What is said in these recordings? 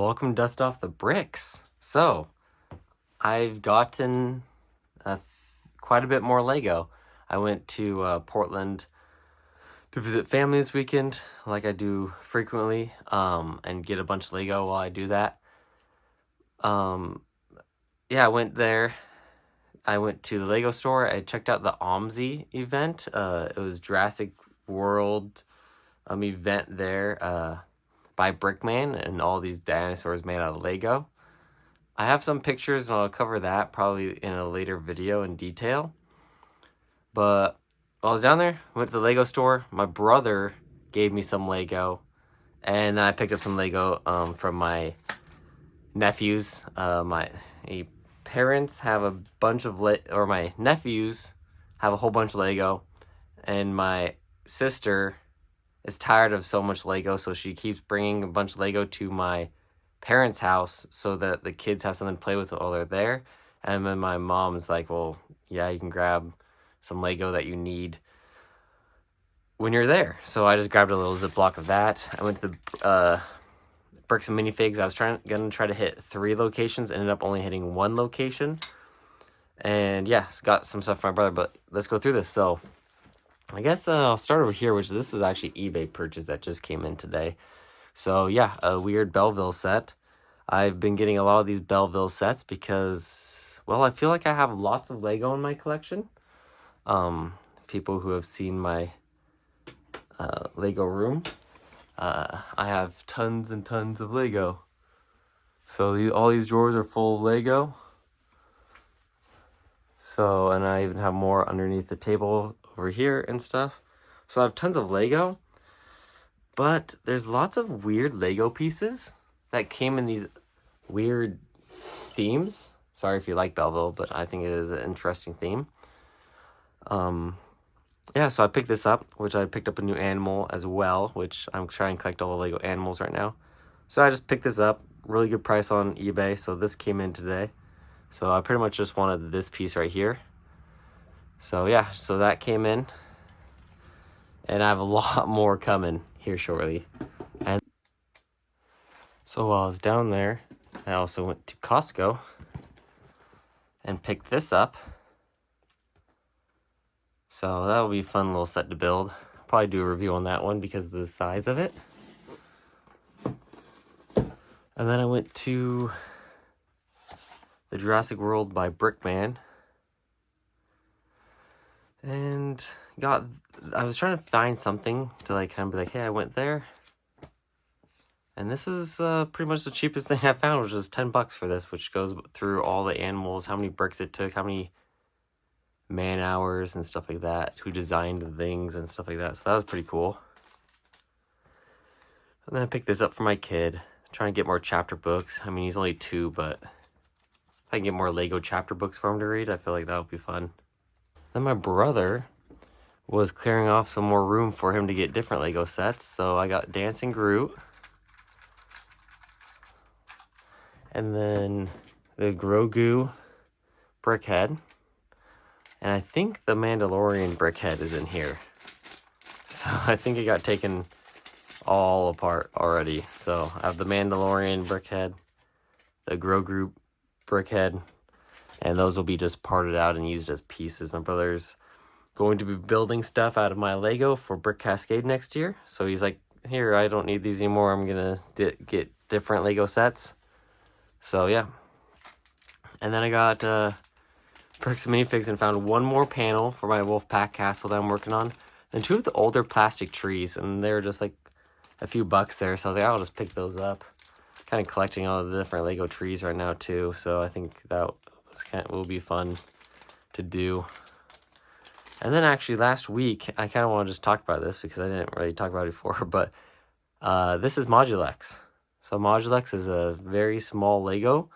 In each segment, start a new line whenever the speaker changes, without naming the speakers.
Welcome to Dust Off the Bricks. So, I've gotten quite a bit more Lego. I went to Portland to visit family this weekend, like I do frequently, and get a bunch of Lego while I do that. I went there. I went to the Lego store. I checked out the OMSI event. It was Jurassic World event there by Brickman, and all these dinosaurs made out of Lego. I have some pictures, and I'll cover that probably in a later video in detail. But while I was down there, went to the Lego store. My brother gave me some Lego, and then I picked up some Lego from my nephews. My parents have a bunch of my nephews have a whole bunch of Lego, and my sister is tired of so much Lego, so she keeps bringing a bunch of Lego to my parents' house so that the kids have something to play with while they're there. And then my mom's like, well, yeah, you can grab some Lego that you need when you're there. So I just grabbed a little Ziploc of that. I went to the Bricks and Minifigs. I was gonna try to hit 3 locations, ended up only hitting 1 location. And yeah, got some stuff for my brother, but let's go through this. So I guess I'll start over here, which this is actually eBay purchase that just came in today. So yeah, a weird Belleville set. I've been getting a lot of these Belleville sets because, well, I feel like I have lots of Lego in my collection. People who have seen my Lego room, I have tons and tons of Lego. So all these drawers are full of Lego. So, and I even have more underneath the table over here and stuff. So I have tons of Lego, but there's lots of weird Lego pieces that came in these weird themes. Sorry if you like Belleville, but I think it is an interesting theme. So I picked this up, which I picked up a new animal as well, which I'm trying to collect all the Lego animals right now. So I just picked this up, really good price on eBay, so this came in today. So I pretty much just wanted this piece right here. So yeah, so that came in. And I have a lot more coming here shortly. And so while I was down there, I also went to Costco and picked this up. So that will be a fun little set to build. I'll probably do a review on that one because of the size of it. And then I went to the Jurassic World by Brickman. And I was trying to find something to like kind of be like, hey, I went there. And this is pretty much the cheapest thing I found, which was $10 for this, which goes through all the animals, how many bricks it took, how many man hours and stuff like that, who designed the things and stuff like that. So that was pretty cool. And then I picked this up for my kid. I'm trying to get more chapter books. I mean, he's only 2, but if I can get more Lego chapter books for him to read, I feel like that would be fun. Then my brother was clearing off some more room for him to get different Lego sets. So I got Dancing Groot. And then the Grogu Brickhead. And I think the Mandalorian Brickhead is in here. So I think it got taken all apart already. So I have the Mandalorian Brickhead, the Grogu Brickhead, and those will be just parted out and used as pieces. My brother's going to be building stuff out of my Lego for Brick Cascade next year. So he's like, here, I don't need these anymore. I'm going to get different Lego sets. So yeah. And then I got Bricks and Minifigs and found one more panel for my Wolfpack castle that I'm working on. And 2 of the older plastic trees. And they were just like a few bucks there. So I was like, I'll just pick those up. Kind of collecting all the different Lego trees right now too. So I think that will be fun to do. And then actually last week, I kind of want to just talk about this because I didn't really talk about it before, but this is Modulex. So Modulex is a very small Lego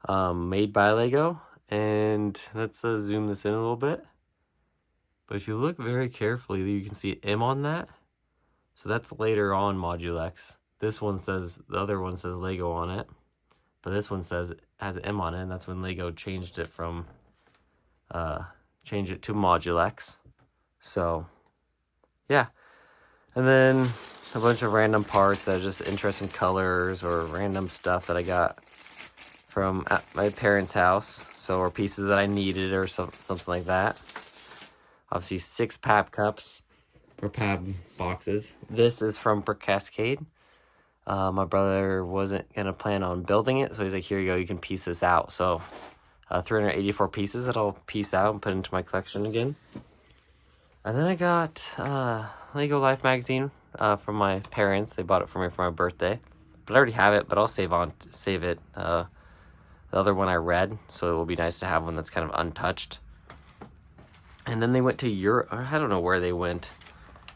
made by Lego, and let's zoom this in a little bit. But if you look very carefully, you can see M on that. So that's later on Modulex. This one says, the other one says Lego on it. But this one has an M on it, and that's when Lego changed it from, to Modulex. So, yeah. And then a bunch of random parts that are just interesting colors or random stuff that I got from at my parents' house. So, or pieces that I needed or something like that. Obviously, 6 Pab cups or Pab boxes. This is from Brick Cascade. My brother wasn't going to plan on building it, so he's like, here you go, you can piece this out. So, 384 pieces that I'll piece out and put into my collection again. And then I got Lego Life magazine from my parents. They bought it for me for my birthday. But I already have it, but I'll save it. The other one I read, so it will be nice to have one that's kind of untouched. And then they went to Europe. I don't know where they went,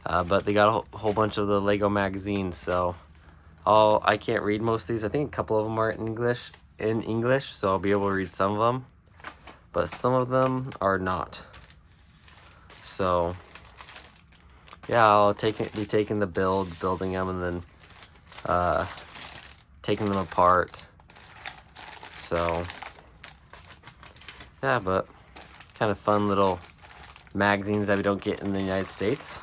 but they got a whole bunch of the Lego magazines. So I can't read most of these. I think a couple of them are in English, so I'll be able to read some of them, but some of them are not. So yeah, I'll be taking the building them, and then taking them apart. So yeah, but kind of fun little magazines that we don't get in the United States.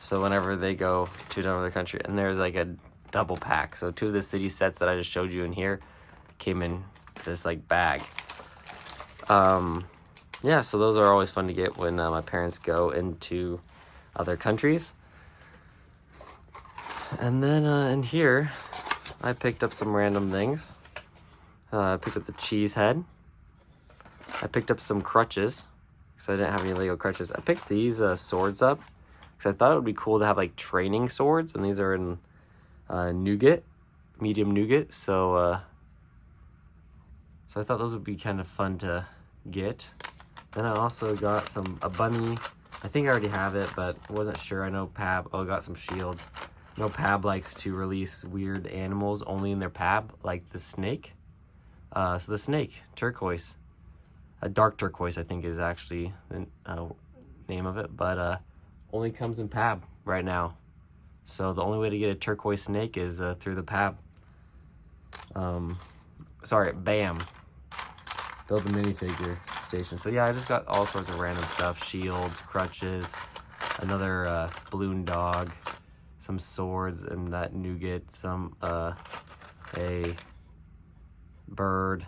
So whenever they go to another country, and there's like a double pack. So 2 of the city sets that I just showed you in here came in this like bag. Yeah, so those are always fun to get when my parents go into other countries. And then in here, I picked up some random things. I picked up the cheese head. I picked up some crutches, because I didn't have any Lego crutches. I picked these swords up, because I thought it would be cool to have like training swords, and these are in nougat, medium nougat. So I thought those would be kind of fun to get. Then I also got a bunny. I think I already have it, but I wasn't sure. I know Pab. Oh, I got some shields. I know Pab likes to release weird animals only in their Pab, like the snake. So the snake, turquoise. A dark turquoise, I think, is actually the name of it, but only comes in Pab right now. So the only way to get a turquoise snake is through the Pab. Sorry, BAM. Build a minifigure station. So yeah, I just got all sorts of random stuff. Shields, crutches, another balloon dog, some swords and that nougat, a bird.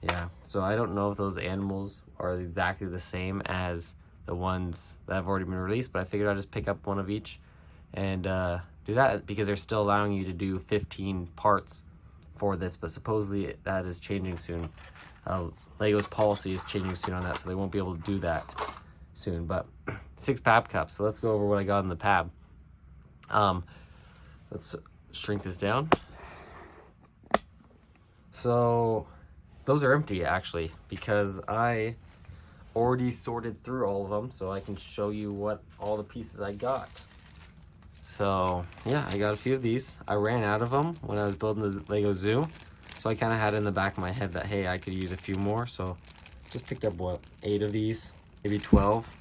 Yeah, so I don't know if those animals are exactly the same as the ones that have already been released, but I figured I'd just pick up one of each and do that, because they're still allowing you to do 15 parts for this, but supposedly that is changing soon. Lego's policy is changing soon on that, so they won't be able to do that soon. But 6 Pab cups. So let's go over what I got in the Pab. Let's shrink this down. So those are empty, actually, because I already sorted through all of them, so I can show you what all the pieces I got. So yeah, I got a few of these. I ran out of them when I was building the Lego Zoo, so I kind of had it in the back of my head that, hey, I could use a few more. So just picked up, what, 8 of these, maybe 12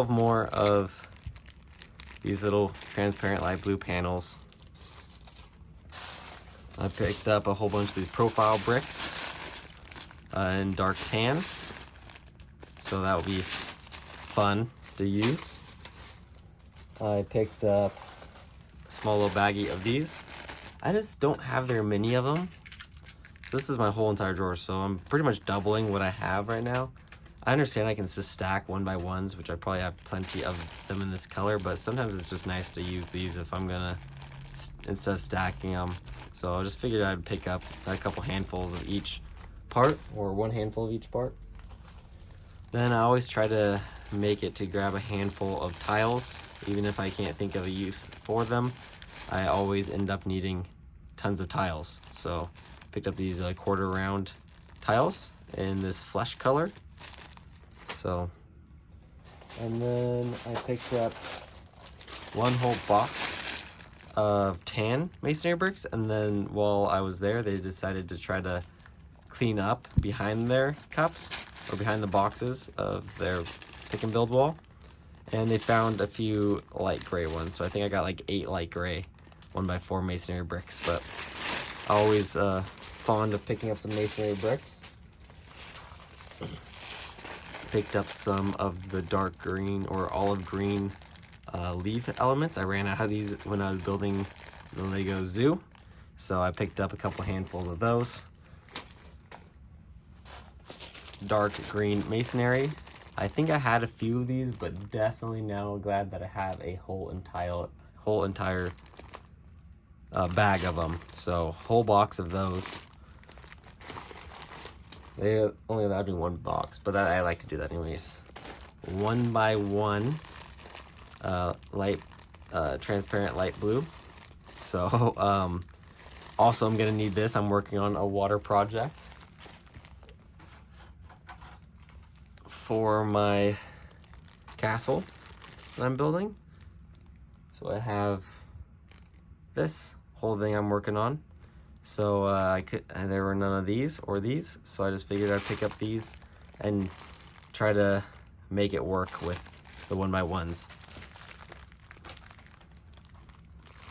more of these little transparent light blue panels. I picked up a whole bunch of these profile bricks in dark tan, so that will be fun to use. I picked up a small little baggie of these. I just don't have very many of them, so this is my whole entire drawer, so I'm pretty much doubling what I have right now. I understand I can just stack 1 by 1s, which I probably have plenty of them in this color, but sometimes it's just nice to use these if I'm gonna, instead of stacking them. So I just figured I'd pick up a couple handfuls of each part, or 1 handful of each part. Then I always try to make it to grab a handful of tiles, even if I can't think of a use for them. I always end up needing tons of tiles. So picked up these quarter round tiles in this flesh color. So, and then I picked up 1 whole box of tan masonry bricks, and then while I was there, they decided to try to clean up behind their cups, or behind the boxes of their pick and build wall, and they found a few light gray ones. So I think I got like 8 light gray 1x4 masonry bricks, but always fond of picking up some masonry bricks. Picked up some of the dark green or olive green leaf elements. I ran out of these when I was building the Lego Zoo. So I picked up a couple handfuls of those. Dark green masonry. I think I had a few of these, but definitely now glad that I have a whole entire bag of them. So whole box of those. They only allowed me one box, but I like to do that anyways. 1 by 1 light transparent light blue. So also I'm gonna need this. I'm working on a water project for my castle that I'm building. So I have this whole thing I'm working on. So there were none of these or these, so I just figured I'd pick up these and try to make it work with the 1 by 1s.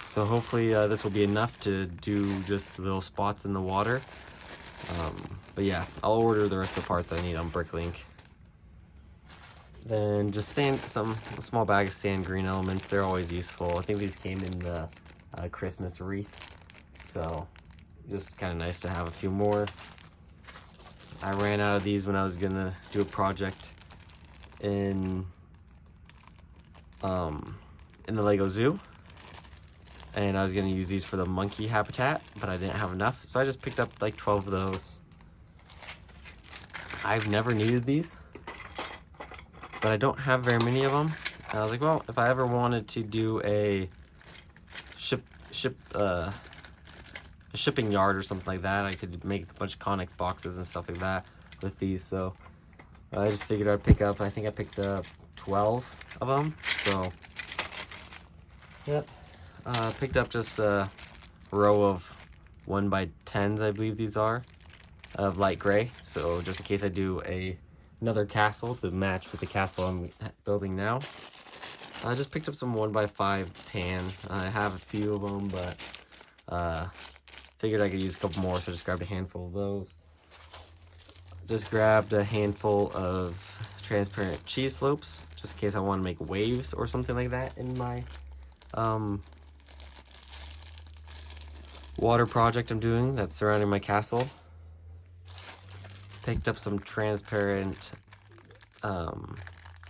So hopefully this will be enough to do just little spots in the water. But yeah, I'll order the rest of the parts that I need on Bricklink. Then just a small bag of sand green elements. They're always useful. I think these came in the Christmas wreath. So just kind of nice to have a few more. I ran out of these when I was gonna do a project in the Lego Zoo. And I was gonna use these for the monkey habitat, but I didn't have enough. So I just picked up like 12 of those. I've never needed these, but I don't have very many of them. And I was like, well, if I ever wanted to do a shipping yard or something like that, I could make a bunch of Connex boxes and stuff like that with these. So I just figured I'd pick up, I think I picked up 12 of them. So yep. Picked up just a row of 1 by 10s, I believe these are, of light gray. So just in case I do another castle to match with the castle I'm building now. I just picked up some 1 by 5 tan. I have a few of them, but figured I could use a couple more, so just grabbed a handful of those. Just grabbed a handful of transparent cheese slopes, just in case I want to make waves or something like that in my water project I'm doing that's surrounding my castle. Picked up some transparent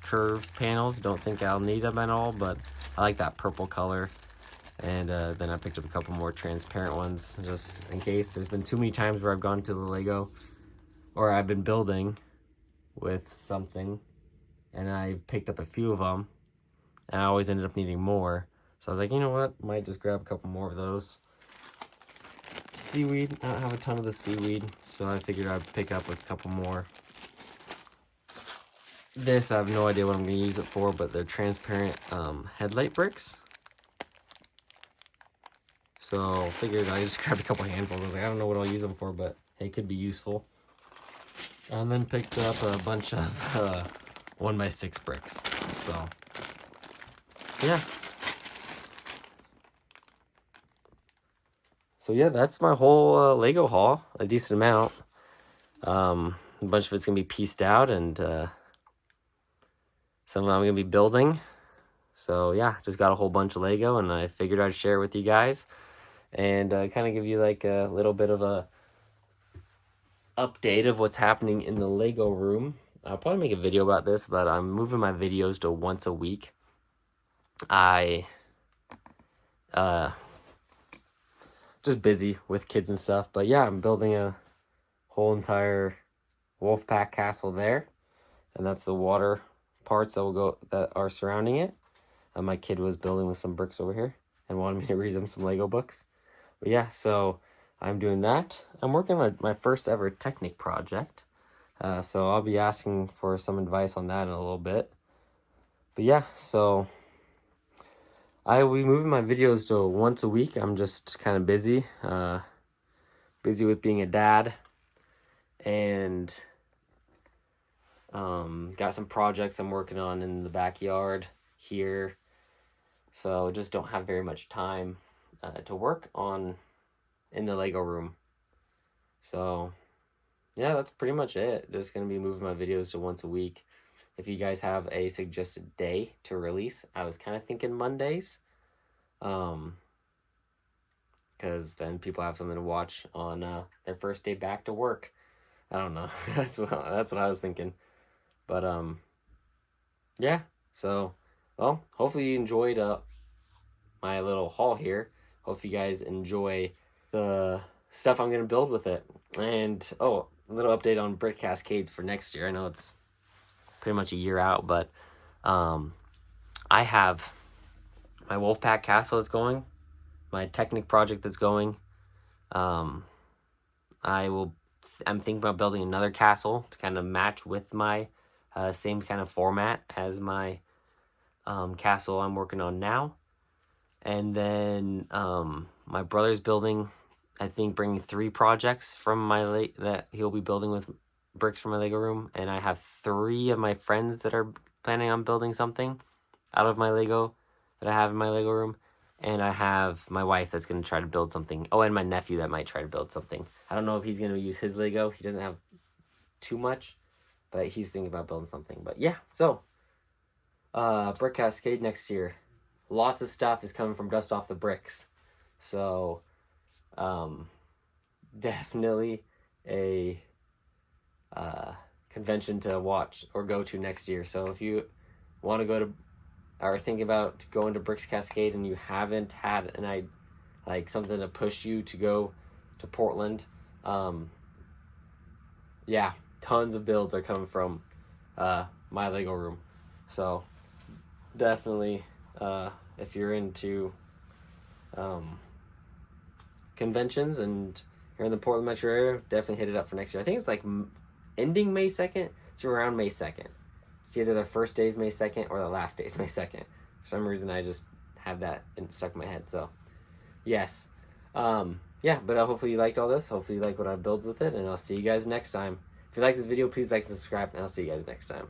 curved panels. Don't think I'll need them at all, but I like that purple color. And then I picked up a couple more transparent ones just in case. There's been too many times where I've gone to the Lego or I've been building with something and I picked up a few of them and I always ended up needing more. So I was like, you know what, might just grab a couple more of those. Seaweed, I don't have a ton of the seaweed, so I figured I'd pick up a couple more. This, I have no idea what I'm going to use it for, but they're transparent headlight bricks. So figured I just grabbed a couple handfuls. I was like, I don't know what I'll use them for, but hey, it could be useful. And then picked up a bunch of 1 by 6 bricks. So yeah. So yeah, that's my whole Lego haul, a decent amount. A bunch of it's going to be pieced out and some of them I'm going to be building. So yeah, just got a whole bunch of Lego and I figured I'd share it with you guys. And kind of give you like a little bit of a update of what's happening in the Lego room. I'll probably make a video about this, but I'm moving my videos to once a week. Just busy with kids and stuff, but yeah, I'm building a whole entire Wolfpack castle there, and that's the water parts that are surrounding it. My kid was building with some bricks over here and wanted me to read him some Lego books. But yeah, so I'm doing that. I'm working on my first ever Technic project, so I'll be asking for some advice on that in a little bit. But yeah, so I will be moving my videos to once a week. I'm just kind of busy. Busy with being a dad. And got some projects I'm working on in the backyard here. So just don't have very much time to work on in the Lego room. So yeah, that's pretty much it. Just going to be moving my videos to once a week. If you guys have a suggested day to release, I was kind of thinking Mondays. because then people have something to watch on their first day back to work. I don't know. That's what I was thinking. But yeah. So, well, hopefully you enjoyed my little haul here. Hope you guys enjoy the stuff I'm gonna build with it. And oh, a little update on Brick Cascades for next year. I know it's pretty much a year out, but I have my Wolfpack Castle that's going, my Technic project that's going. I'm thinking about building another castle to kind of match with my same kind of format as my castle I'm working on now. And then my brother's building, I think, bringing 3 projects from that he'll be building with bricks from my Lego room. And I have 3 of my friends that are planning on building something out of my Lego that I have in my Lego room. And I have my wife that's going to try to build something. Oh, and my nephew that might try to build something. I don't know if he's going to use his Lego. He doesn't have too much, but he's thinking about building something. But yeah, so Brick Cascade next year. Lots of stuff is coming from Dust Off the Bricks. So definitely a convention to watch or go to next year. So if you want to go to or think about going to Bricks Cascade and you haven't had something to push you to go to Portland, yeah, tons of builds are coming from my Lego room. So definitely, if you're into conventions and you're in the Portland metro area, definitely hit it up for next year. I think it's like ending May 2nd. It's around May 2nd. It's either the first day is May 2nd or the last day is May 2nd. For some reason, I just have that stuck in my head. So, yes. Yeah, but hopefully you liked all this. Hopefully you like what I build with it, and I'll see you guys next time. If you like this video, please like and subscribe, and I'll see you guys next time.